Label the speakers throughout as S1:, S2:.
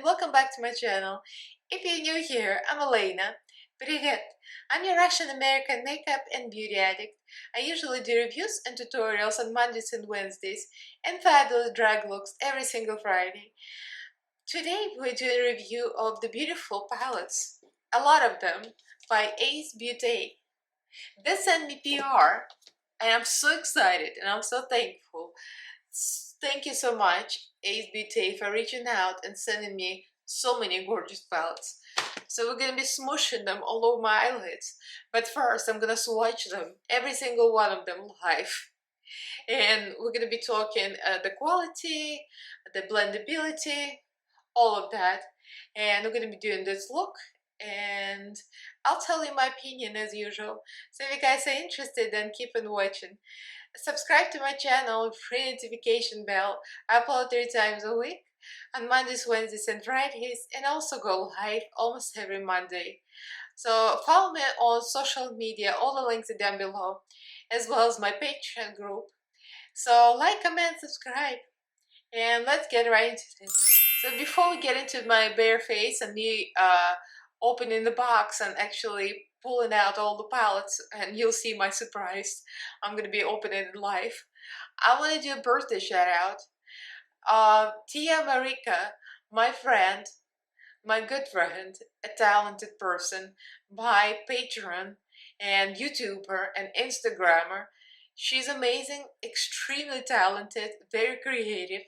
S1: welcome back to my channel. If you're new here, I'm Elaina. Привет! I'm your Russian-American makeup and beauty addict. I usually do reviews and tutorials on Mondays and Wednesdays and fabulous drag looks every single Friday. Today we're doing a review of the beautiful palettes, a lot of them, by Ace Beaute. They sent me PR and I'm so excited and I'm so thankful. Thank you so much, Ace Beaute, for reaching out and sending me so many gorgeous palettes. So we're gonna be smooshing them all over my eyelids. But first, I'm gonna swatch them, every single one of them live. And we're gonna be talking the quality, the blendability, all of that. And we're gonna be doing this look, and I'll tell you my opinion as usual. So if you guys are interested, then keep on watching. Subscribe to my channel with free notification bell. I upload 3 times a week on Mondays, Wednesdays and Fridays, and also go live almost every Monday. So follow me on social media, all the links are down below, as well as my Patreon group. So like, comment, subscribe, and let's get right into this. So before we get into my bare face and me opening the box and actually pulling out all the palettes, and you'll see my surprise, I'm gonna be opening it live. I want to do a birthday shout out. Tia Marika, my friend, my good friend, a talented person, my patron and YouTuber and Instagrammer. She's amazing, extremely talented, very creative.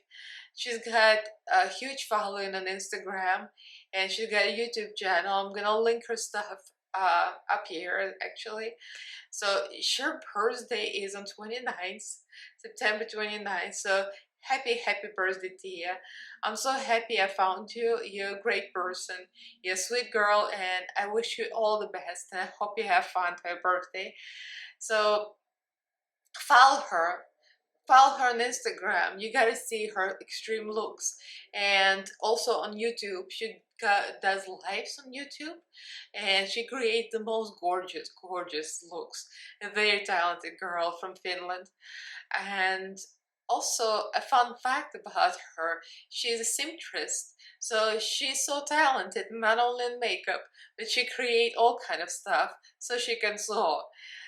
S1: She's got a huge following on Instagram and she's got a YouTube channel. I'm gonna link her stuff up here actually. So her birthday is on 29th, September 29th. So happy birthday, Tia. I'm so happy I found you. You're a great person. You're a sweet girl and I wish you all the best and I hope you have fun for your birthday. So follow her on Instagram. You gotta see her extreme looks, and also on YouTube she does lives on YouTube and she creates the most gorgeous looks. A very talented girl from Finland. And also a fun fact about her, she's a seamstress. So she's so talented, not only in makeup, but she creates all kind of stuff so she can sew.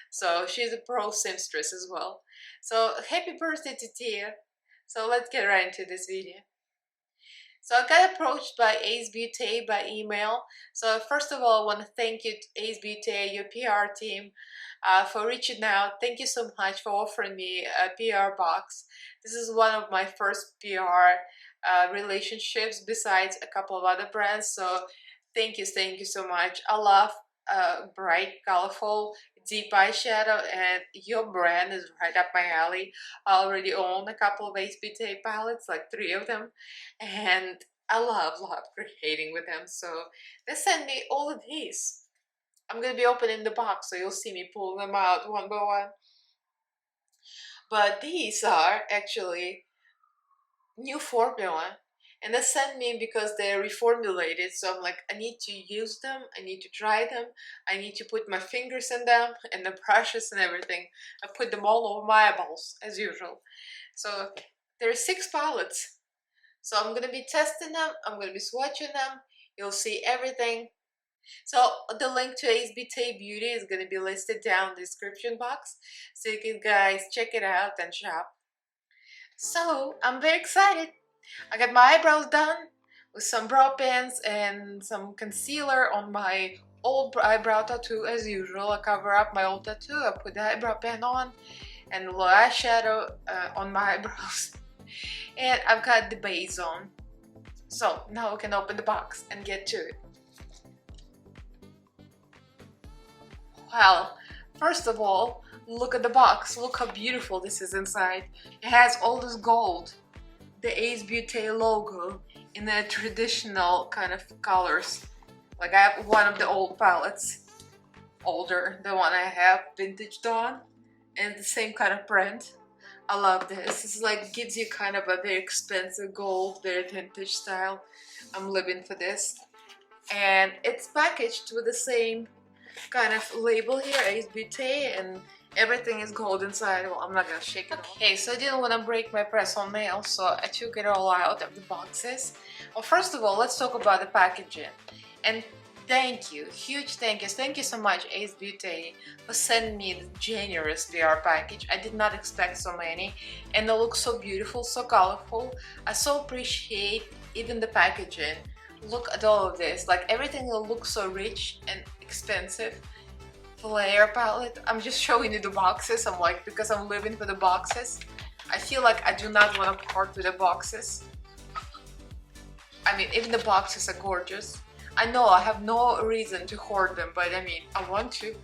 S1: So she's a pro seamstress as well. So happy birthday to Tia. So let's get right into this video. So I got approached by Ace Beaute by email. So first of all, I want to thank you, Ace Beaute, your PR team, for reaching out. Thank you so much for offering me a PR box. This is one of my first PR relationships besides a couple of other brands. So thank you so much. I love bright, colorful, deep eyeshadow, and your brand is right up my alley. I already own a couple of Ace Beaute palettes, like 3 of them, and I love creating with them. So they sent me all of these. I'm gonna be opening the box, so you'll see me pull them out one by one. But these are actually new formula. And they sent me because they're reformulated, so I'm like, I need to use them, I need to try them, I need to put my fingers in them, and the brushes and everything. I put them all over my eyeballs, as usual. So there are 6 palettes. So I'm gonna be testing them, I'm gonna be swatching them, you'll see everything. So the link to Ace Beaute is gonna be listed down in the description box, so you can guys check it out and shop. So I'm very excited. I got my eyebrows done with some brow pens and some concealer on my old eyebrow tattoo as usual. I cover up my old tattoo, I put the eyebrow pen on and a little eyeshadow on my eyebrows. And I've got the base on. So now we can open the box and get to it. Well, first of all, look at the box. Look how beautiful this is inside. It has all this gold, the Ace Beaute logo in the traditional kind of colors. Like I have one of the old palettes, older, the one I have vintage on, and the same kind of print. I love this. It's like gives you kind of a very expensive gold, very vintage style. I'm living for this. And it's packaged with the same kind of label here, Ace Beaute, and everything is gold inside. Well, I'm not gonna shake it. Okay, so I didn't want to break my press-on nail, so I took it all out of the boxes. Well, first of all, let's talk about the packaging. And thank you, huge thank you so much, Ace Beaute, for sending me the generous PR package. I did not expect so many, and they look so beautiful, so colorful. I so appreciate even the packaging. Look at all of this, like everything will look so rich and expensive. Flare palette, I'm just showing you the boxes. I'm like, because I'm living for the boxes, I feel like I do not want to part with the boxes. I mean, even the boxes are gorgeous. I know I have no reason to hoard them, but I mean, I want to.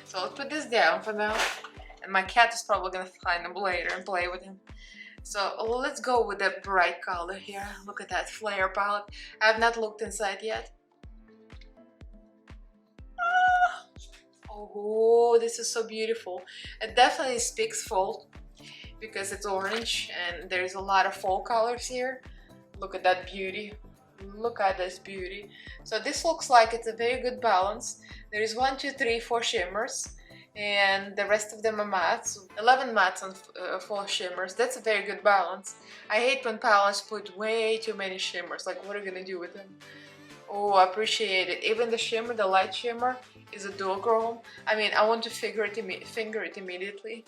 S1: So let's put this down for now. And my cat is probably gonna find them later and play with him. So let's go with the bright color here. Look at that flare palette. I have not looked inside yet. Oh, this is so beautiful. It definitely speaks fall because it's orange and there's a lot of fall colors here. Look at that beauty. Look at this beauty. So this looks like it's a very good balance. There is 1, 2, 3, 4 shimmers, and the rest of them are mattes. 11 mattes and 4 shimmers. That's a very good balance. I hate when palettes put way too many shimmers. Like, what are you gonna do with them? Oh, I appreciate it. Even the shimmer, the light shimmer, is a dual chrome. I mean, I want to finger it immediately.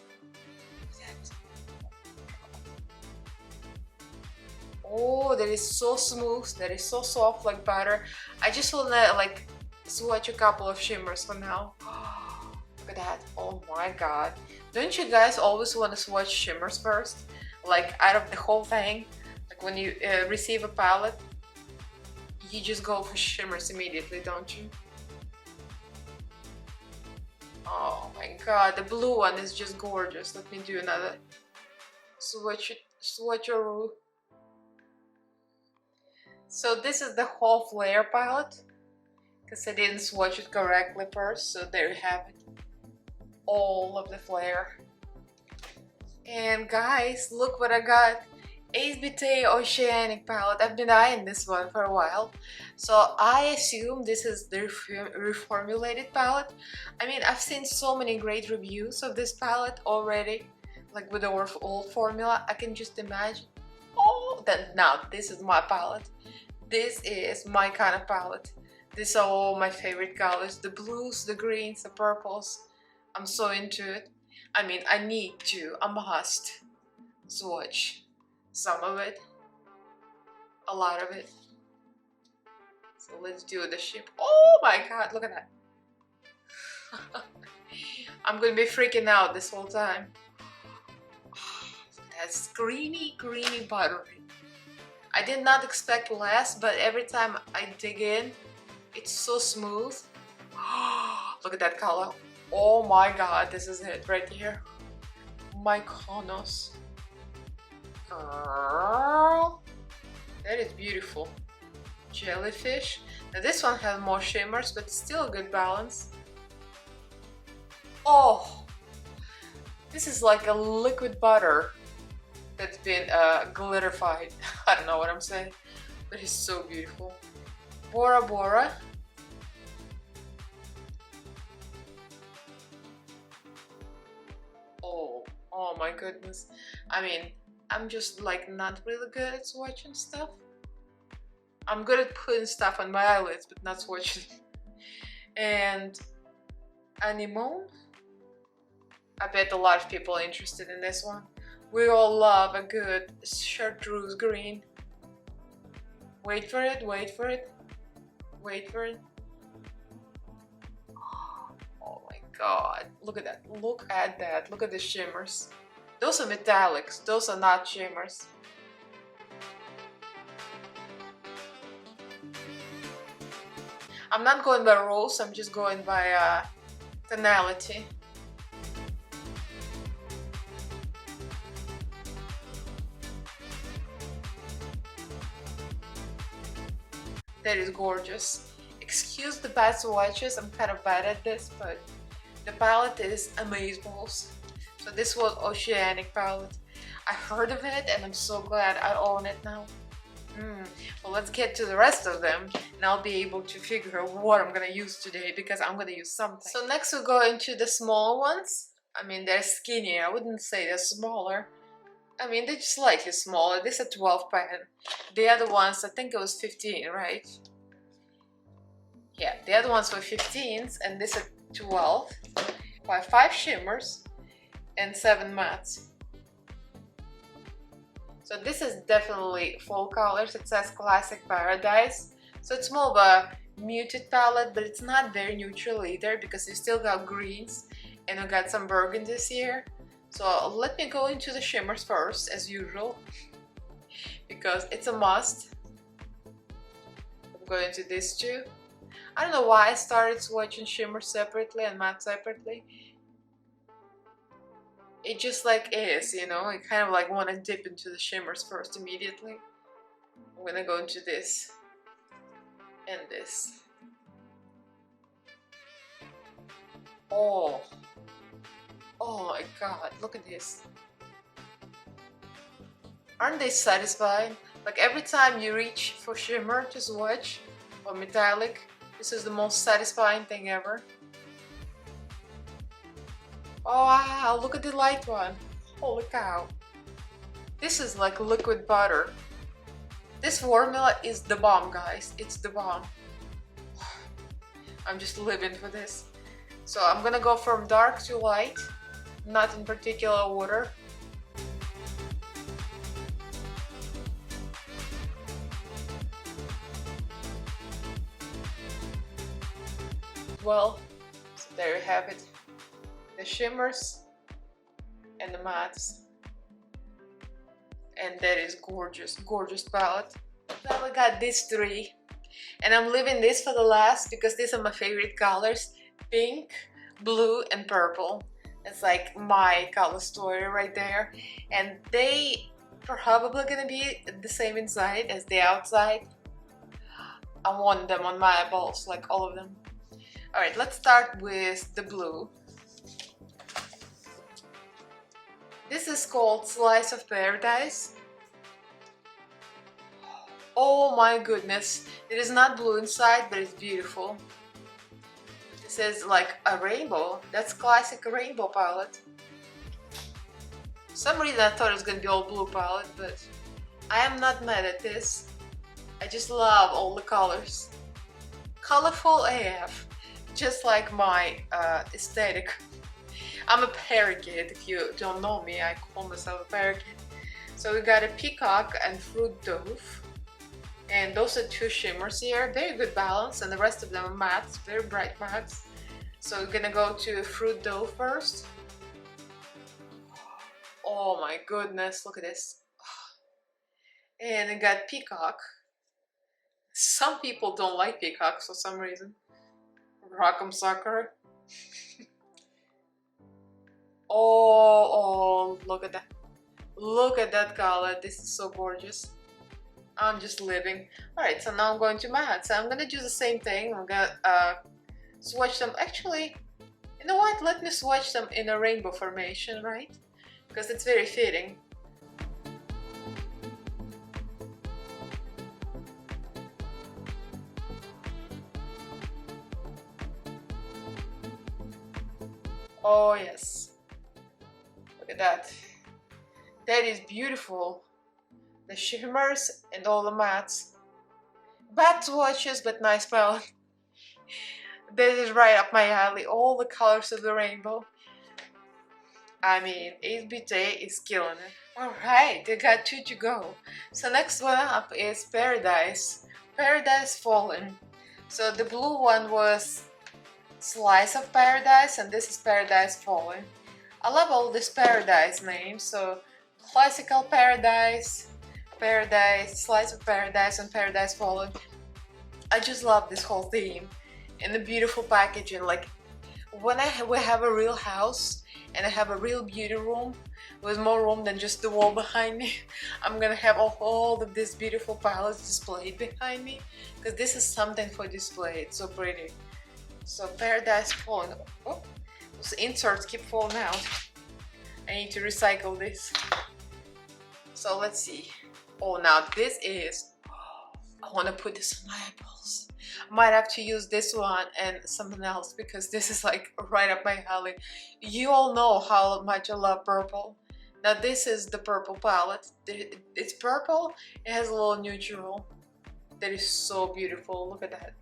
S1: Oh, that is so smooth. That is so soft like butter. I just wanna like swatch a couple of shimmers for now. Look at that. Oh my god. Don't you guys always want to swatch shimmers first? Like out of the whole thing? Like when you receive a palette, you just go for shimmers immediately, don't you? Oh my god, the blue one is just gorgeous. Let me do another swatcheroo. So this is the whole flare palette, because I didn't swatch it correctly first, so there you have it. All of the flare. And guys, look what I got. Ace Beaute Oceanic Palette. I've been eyeing this one for a while, so I assume this is the reformulated palette. I mean, I've seen so many great reviews of this palette already, like with the old formula. I can just imagine. Oh, then now this is my palette. This is my kind of palette. These are all my favorite colors. The blues, the greens, the purples. I'm so into it. I mean, I must swatch some of it, a lot of it. So let's do the ship. Oh my god, look at that. I'm gonna be freaking out this whole time. That's creamy, creamy buttery. I did not expect less, but every time I dig in, it's so smooth. Look at that color. Oh my god, this is it right here. My conos. Girl, that is beautiful. Jellyfish. Now this one has more shimmers, but still a good balance. Oh, this is like a liquid butter that's been glitterified. I don't know what I'm saying, but it's so beautiful. Bora Bora. Oh my goodness. I mean, I'm just like not really good at swatching stuff. I'm good at putting stuff on my eyelids, but not swatching. And Anemone. I bet a lot of people are interested in this one. We all love a good chartreuse green. Wait for it, wait for it, wait for it. Oh my god, look at that, look at that, look at the shimmers. Those are metallics, those are not shimmers. I'm not going by rose, I'm just going by tonality. That is gorgeous. Excuse the bad swatches, I'm kind of bad at this, but the palette is amazeballs. So this was Oceanic Palette. I heard of it and I'm so glad I own it now. Well, let's get to the rest of them and I'll be able to figure out what I'm gonna use today, because I'm gonna use something. So next we'll go into the small ones. I mean, they're skinnier. I wouldn't say they're smaller. I mean, they're just slightly smaller. This is a 12 pan. The other ones, I think it was 15, right? Yeah, the other ones were 15s and this is 12. By 5 shimmers and 7 mattes. So this is definitely fall colors. It says Classic Paradise. So it's more of a muted palette, but it's not very neutral either, because you still got greens and we got some burgundies here. So let me go into the shimmers first, as usual, because it's a must. I'm going to these two. I don't know why I started swatching shimmers separately and matte separately. It just like is, you know, I kind of like want to dip into the shimmers first immediately. I'm gonna go into this and this. Oh my god, look at this. Aren't they satisfying? Like every time you reach for shimmer to swatch or metallic, this is the most satisfying thing ever. Oh wow, look at the light one. Holy cow. This is like liquid butter. This formula is the bomb, guys. It's the bomb. I'm just living for this. So I'm gonna go from dark to light, not in particular order. Well, so there you have it. The shimmers and the mattes, and that is gorgeous, gorgeous palette. Now we got these three, and I'm leaving this for the last because these are my favorite colors: pink, blue, and purple. It's like my color story right there, and they probably gonna be the same inside as the outside. I want them on my eyeballs, like all of them. All right, let's start with the blue. This is called Slice of Paradise. Oh my goodness, it is not blue inside, but it's beautiful. This is like a rainbow. That's classic rainbow palette. For some reason I thought it was gonna be all blue palette, but I am not mad at this. I just love all the colors. Colorful AF, just like my aesthetic. I'm a parakeet. If you don't know me, I call myself a parakeet. So we got a peacock and fruit dove, and those are two shimmers here. Very good balance, and the rest of them are mattes, very bright mattes. So we're gonna go to fruit dove first. Oh my goodness, look at this. And we got peacock. Some people don't like peacocks for some reason. Rock'em sucker. Oh, look at that. Look at that color. This is so gorgeous. I'm just living. Alright, so now I'm going to matte. So I'm gonna do the same thing. I'm gonna swatch them. Actually, you know what? Let me swatch them in a rainbow formation, right? Because it's very fitting. Oh yes. Look at that. That is beautiful. The shimmers and all the mattes. Bad swatches, but nice palette. This is right up my alley. All the colors of the rainbow. I mean, Ace Beaute is killing it. Alright, I got two to go. So next one up is Paradise. Paradise Fallen. So the blue one was Slice of Paradise, and this is Paradise Fallen. I love all these Paradise names. So Classical Paradise, Paradise, Slice of Paradise, and Paradise Fallen. I just love this whole theme and the beautiful packaging. Like when we have a real house and I have a real beauty room with more room than just the wall behind me, I'm gonna have all of these beautiful palettes displayed behind me, because this is something for display. It's so pretty. So Paradise Fallen. Oh, those inserts keep falling out. I need to recycle this. So let's see. Oh, now this is I want to put this on my eyeballs. I might have to use this one and something else because this is like right up my alley. You all know how much I love purple. Now this is the purple palette. It's purple, it has a little neutral. That is so beautiful, look at that.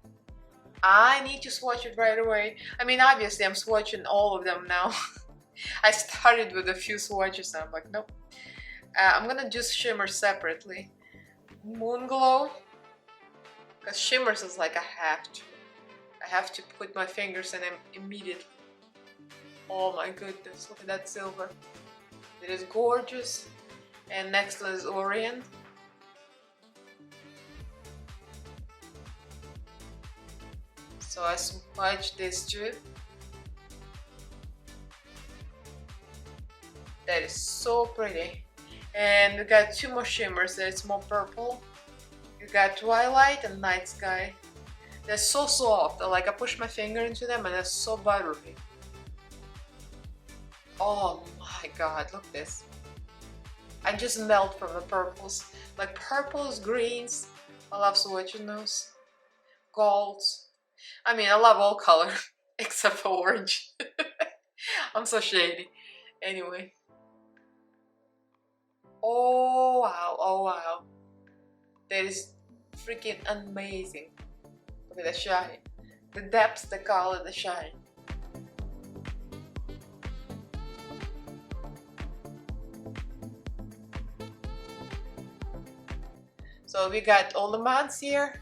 S1: I need to swatch it right away. I mean, obviously I'm swatching all of them now. I started with a few swatches and I'm like, nope. I'm gonna do shimmer separately. Moon Glow, because shimmers is like I have to put my fingers in them immediately. Oh my goodness, look at that silver. It is gorgeous. And next is Orient. So I swatched this too. That is so pretty. And we got two more shimmers. There's more purple. You got Twilight and Night Sky. They're so soft. Like I push my finger into them and they're so buttery. Oh my god, look at this. I just melt from the purples. Like purples, greens. I love swatching those. Golds. I mean, I love all colors except for orange. I'm so shady. Anyway. Oh wow, oh wow. That is freaking amazing. Look at the shine. The depth, the color, the shine. So we got all the mattes here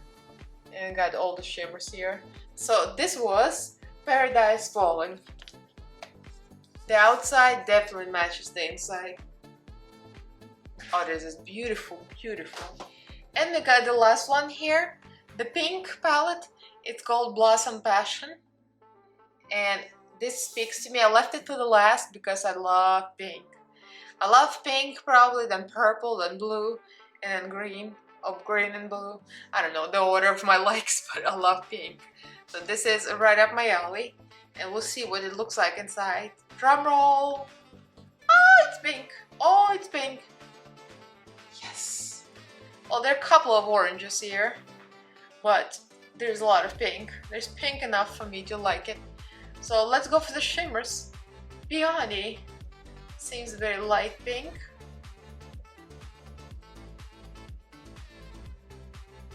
S1: and got all the shimmers here. So this was Paradise Falling. The outside definitely matches the inside. Oh, this is beautiful, beautiful. And we got the last one here, the pink palette. It's called Blossom Passion. And this speaks to me. I left it for the last because I love pink. I love pink probably, then purple, then blue, and then green. Or green and blue. I don't know the order of my likes, but I love pink. So this is right up my alley. And we'll see what it looks like inside. Drum roll. Oh, it's pink. Oh, it's pink. Yes. Well, there are a couple of oranges here, but there's a lot of pink. There's pink enough for me to like it. So let's go for the shimmers. Peony seems very light pink.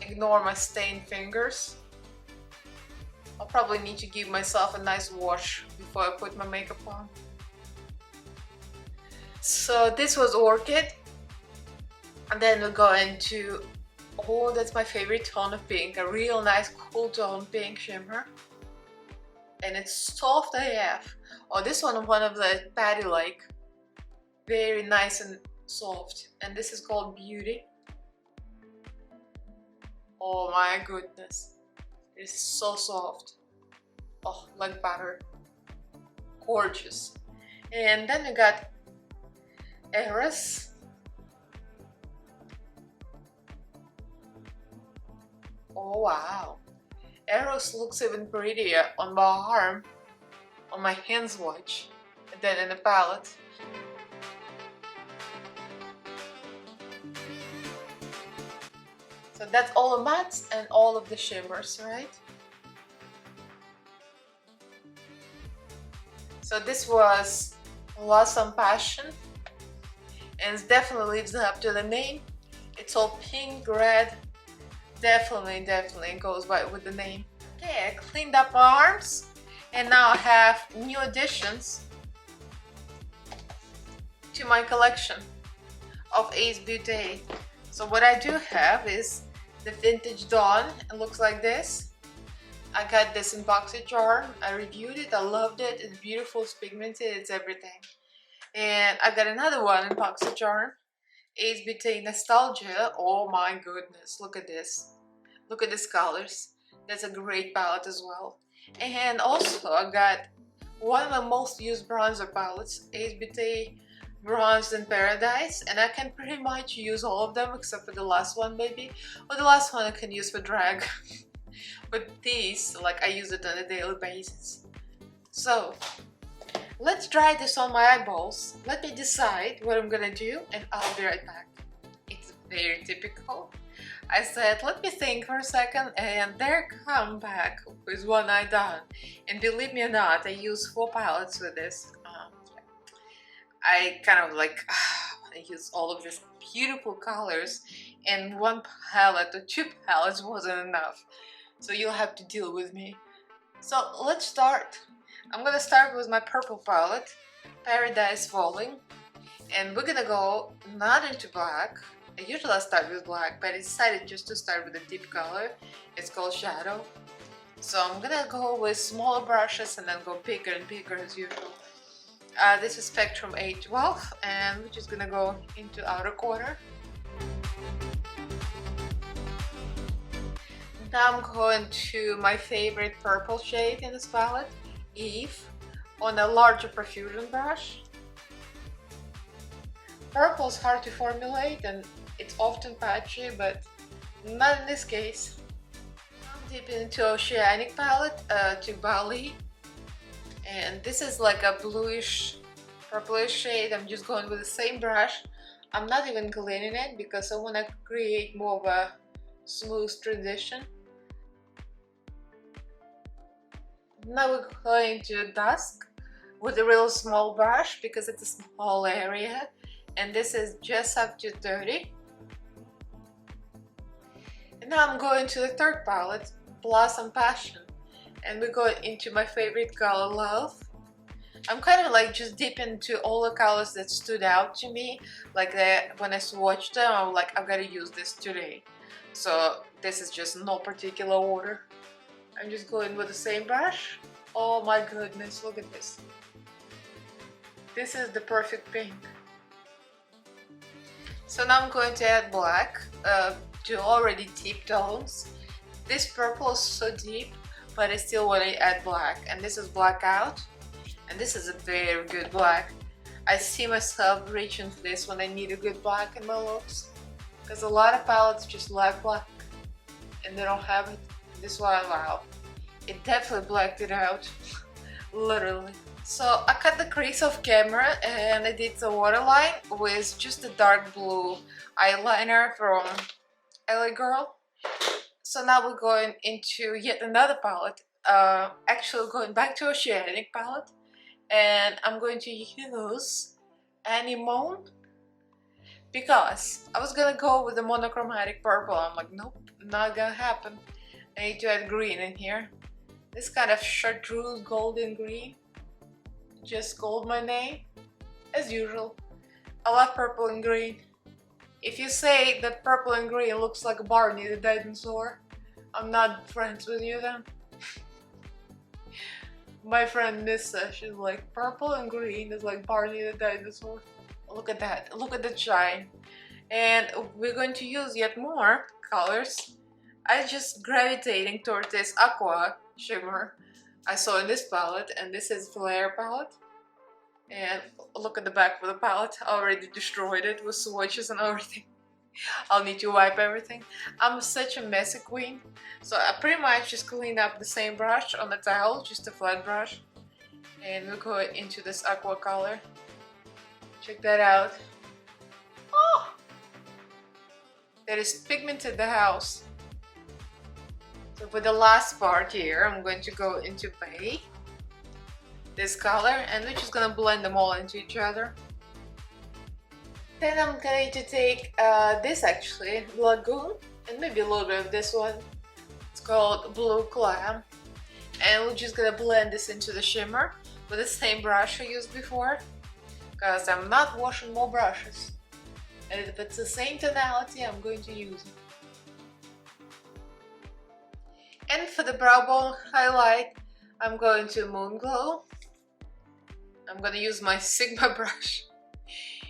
S1: Ignore my stained fingers. I'll probably need to give myself a nice wash before I put my makeup on. So this was Orchid. And then we'll go into, oh, that's my favorite tone of pink. A real nice cool tone pink shimmer. And it's soft AF. Oh, this one of the patty-like. Very nice and soft. And this is called Beauty. Oh my goodness, it's so soft. Oh, like butter. Gorgeous. And then we got Eros. Oh wow. Eros looks even prettier on my arm, on my hand swatch, and then in the palette. So that's all the mattes and all of the shimmers, right? So this was Blossom Passion, and it definitely lives up to the name. It's all pink, red. Definitely goes by with the name. Okay, I cleaned up my arms, and now I have new additions to my collection of Ace Beaute. So what I do have is the Vintage Dawn. It looks like this. I got this in BoxyCharm. I reviewed it. I loved it. It's beautiful. It's pigmented. It's everything. And I got another one in BoxyCharm. Ace Beaute Nostalgia. Oh my goodness. Look at this. Look at these colors. That's a great palette as well. And also I got one of my most used bronzer palettes. Ace Beaute Bronzed in Paradise, and I can pretty much use all of them except for the last one maybe. Well, the last one I can use for drag. But these, like, I use it on a daily basis. So let's try this on my eyeballs. Let me decide what I'm gonna do and I'll be right back. It's very typical. I said, let me think for a second, and there come back with one eye done. And believe me or not, I use 4 palettes with this. I kind of like I use all of these beautiful colors, and 1 palette or 2 palettes wasn't enough. So you'll have to deal with me. So let's start. I'm gonna start with my purple palette, Paradise Falling, and we're gonna go not into black. Usually I start with black, but I decided just to start with a deep color. It's called Shadow. So I'm gonna go with smaller brushes and then go bigger and bigger as usual. This is Spectrum 812, and we're just gonna go into outer corner. Now I'm going to my favorite purple shade in this palette, Eve, on a larger profusion brush. Purple is hard to formulate and it's often patchy, but not in this case. I'm deep into Oceanic Palette, to Bali, and this is like a bluish, purplish shade. I'm just going with the same brush. I'm not even cleaning it because I want to create more of a smooth transition. Now we're going to dusk with a real small brush because it's a small area, and this is just up to 30. And now I'm going to the third palette, Blossom Passion, and we're going into my favorite color, Love. I'm kind of like just deep into all the colors that stood out to me, like when I swatched them, I'm like, I've got to use this today. So this is just no particular order. I'm just going with the same brush. Oh my goodness, look at this. This is the perfect pink. So now I'm going to add black to already deep tones. This purple is so deep, but I still want to add black. And this is Blackout. And this is a very good black. I see myself reaching for this when I need a good black in my looks. Because a lot of palettes just lack black. And they don't have it. This one, wow. It definitely blacked it out. Literally. So I cut the crease off camera and I did the waterline with just a dark blue eyeliner from LA Girl. So now we're going into yet another palette. Actually going back to Oceanic Palette. And I'm going to use Anemone because I was gonna go with the monochromatic purple. I'm like, nope, not gonna happen. I need to add green in here. This kind of chartreuse golden green. Just gold my name, as usual. I love purple and green. If you say that purple and green looks like Barney the dinosaur, I'm not friends with you then. My friend Nissa, she's like, purple and green is like Barney the dinosaur. Look at that, look at the shine. And we're going to use yet more colors. I just gravitating toward this aqua shimmer I saw in this palette, and this is Flare palette. And look at the back of the palette, I already destroyed it with swatches and everything. I'll need to wipe everything. I'm such a messy queen, so I pretty much just clean up the same brush on the towel, just a flat brush. And we'll go into this aqua color. Check that out. Oh! That is pigmented the house. So for the last part here, I'm going to go into Bay, this color, and we're just gonna blend them all into each other. Then I'm going to take this actually, Lagoon, and maybe a little bit of this one. It's called Blue Glam. And we're just gonna blend this into the shimmer with the same brush I used before, because I'm not washing more brushes. And if it's the same tonality, I'm going to use it. And for the brow bone highlight, I'm going to Moon Glow. I'm gonna use my Sigma brush.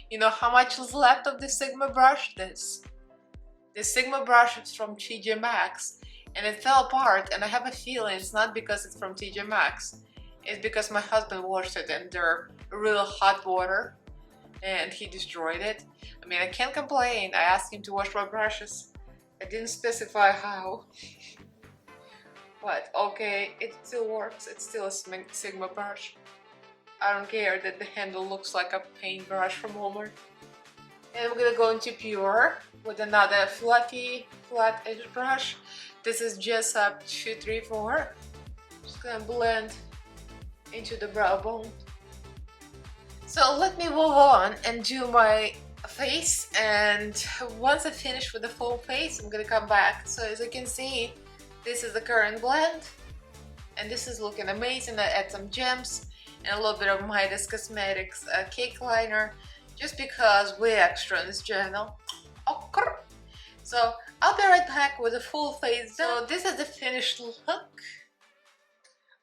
S1: You know how much is left of this Sigma brush? This Sigma brush is from TJ Maxx, and it fell apart, and I have a feeling it's not because it's from TJ Maxx. It's because my husband washed it in their real hot water and he destroyed it. I mean, I can't complain. I asked him to wash my brushes. I didn't specify how. But okay, it still works. It's still a Sigma brush. I don't care that the handle looks like a paintbrush from Walmart. And I'm gonna go into Pure with another fluffy flat edge brush. This is just up 234. Just gonna blend into the brow bone. So let me move on and do my face, and once I finish with the full face, I'm gonna come back. So as you can see, this is the current blend, and this is looking amazing. I add some gems and a little bit of Midas Cosmetics cake liner, just because we're extra on this channel. Okay. So I'll be right back with a full face done. So this is the finished look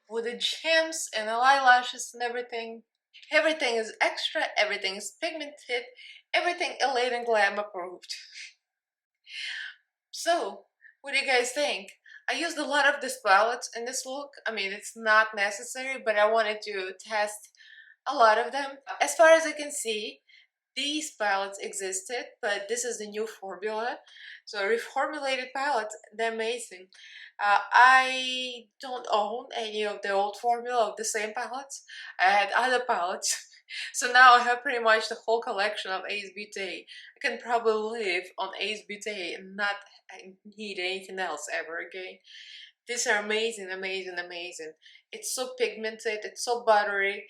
S1: with the gems and the eyelashes and everything. Everything is extra, everything is pigmented, everything Elaina Glam approved. So, what do you guys think? I used a lot of this palette in this look. I mean, it's not necessary, but I wanted to test a lot of them. As far as I can see, these palettes existed, but this is the new formula. So reformulated palettes, they're amazing. I don't own any of the old formula of the same palettes. I had other palettes. So now I have pretty much the whole collection of Ace Beaute. I can probably live on Ace Beaute and not need anything else ever again. These are amazing, amazing, amazing. It's so pigmented, it's so buttery.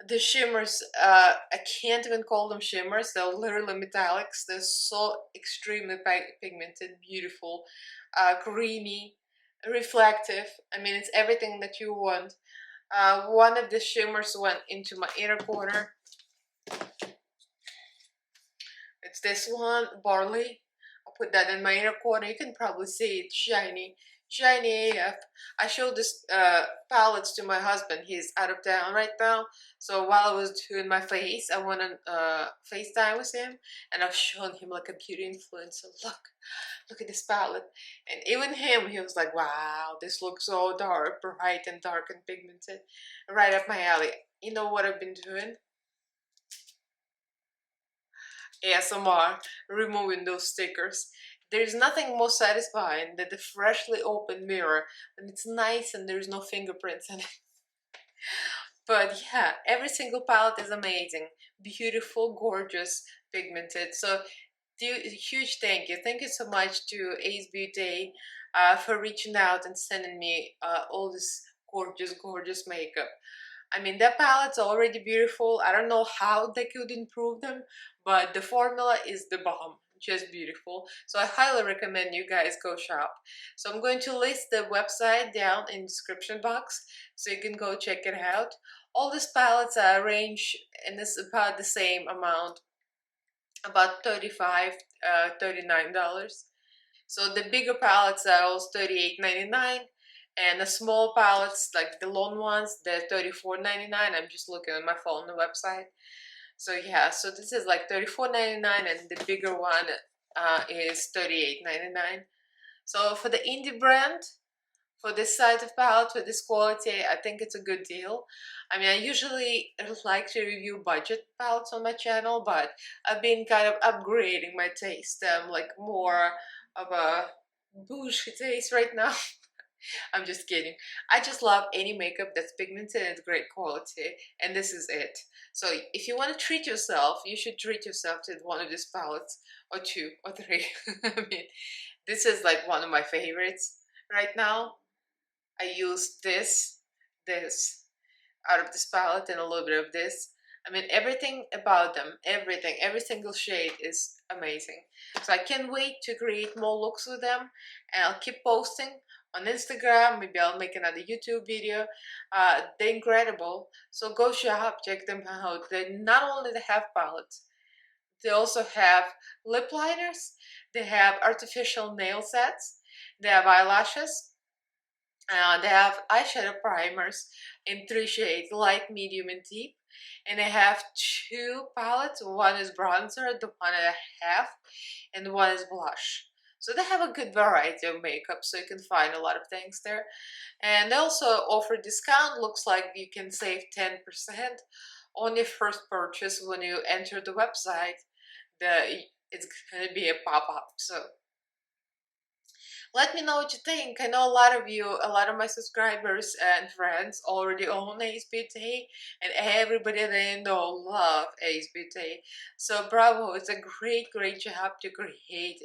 S1: The shimmers, I can't even call them shimmers, they're literally metallics. They're so extremely pigmented, beautiful, creamy, reflective. I mean, it's everything that you want. One of the shimmers went into my inner corner. It's this one, Barley. I'll put that in my inner corner. You can probably see it's shiny. Shiny AF. I showed this palettes to my husband. He's out of town right now. So while I was doing my face, I went on FaceTime with him. And I've shown him like a beauty influencer. Look at this palette. And even him, he was like, wow, this looks so dark, bright and dark and pigmented. Right up my alley. You know what I've been doing? ASMR, removing those stickers. There's nothing more satisfying than the freshly opened mirror when it's nice and there's no fingerprints in it. But yeah, every single palette is amazing. Beautiful, gorgeous, pigmented. So huge thank you. Thank you so much to Ace Beaute for reaching out and sending me all this gorgeous, gorgeous makeup. I mean, their palettes are already beautiful. I don't know how they could improve them, but the formula is the bomb. Just beautiful. So I highly recommend you guys go shop. So I'm going to list the website down in the description box so you can go check it out. All these palettes are range in this about the same amount, about $35, $39. So the bigger palettes are all $38.99. And the small palettes, like the long ones, they're $34.99. I'm just looking on my phone on the website. So yeah, so this is like $34.99, and the bigger one is $38.99. So for the indie brand, for this size of palette, for this quality, I think it's a good deal. I mean, I usually like to review budget palettes on my channel, but I've been kind of upgrading my taste. I'm like more of a bougie taste right now. I'm just kidding. I just love any makeup that's pigmented and great quality, and this is it. So if you want to treat yourself, you should treat yourself to one of these palettes, or two, or three. I mean, this is like one of my favorites right now. I use this out of this palette and a little bit of this. I mean, everything about them, everything, every single shade is amazing. So I can't wait to create more looks with them, and I'll keep posting on Instagram. Maybe I'll make another YouTube video. They're incredible. So go shop, check them out. They not only they have palettes, they also have lip liners, they have artificial nail sets, they have eyelashes, they have eyeshadow primers in 3 shades, light, medium, and deep. And I have 2 palettes. One is bronzer, the one and a half, and one is blush. So they have a good variety of makeup, so you can find a lot of things there. And they also offer discount. Looks like you can save 10% on your first purchase when you enter the website. It's going to be a pop-up. So Let me know what you think. I know a lot of you, a lot of my subscribers and friends already own Ace Beaute, and everybody that I know love Ace Beaute. So bravo, it's a great job to create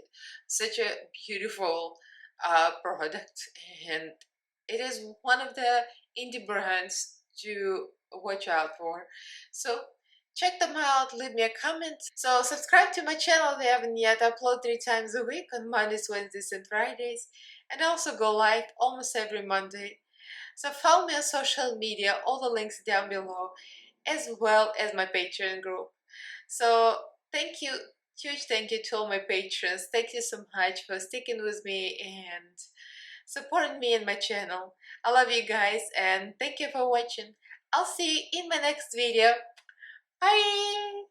S1: such a beautiful product, and it is one of the indie brands to watch out for. So check them out, leave me a comment. So subscribe to my channel if you haven't yet. I upload 3 times a week on Mondays, Wednesdays and Fridays, and also go live almost every Monday. So follow me on social media, all the links down below, as well as my Patreon group. So thank you, huge thank you to all my patrons. Thank you so much for sticking with me and supporting me and my channel. I love you guys and thank you for watching. I'll see you in my next video. Bye!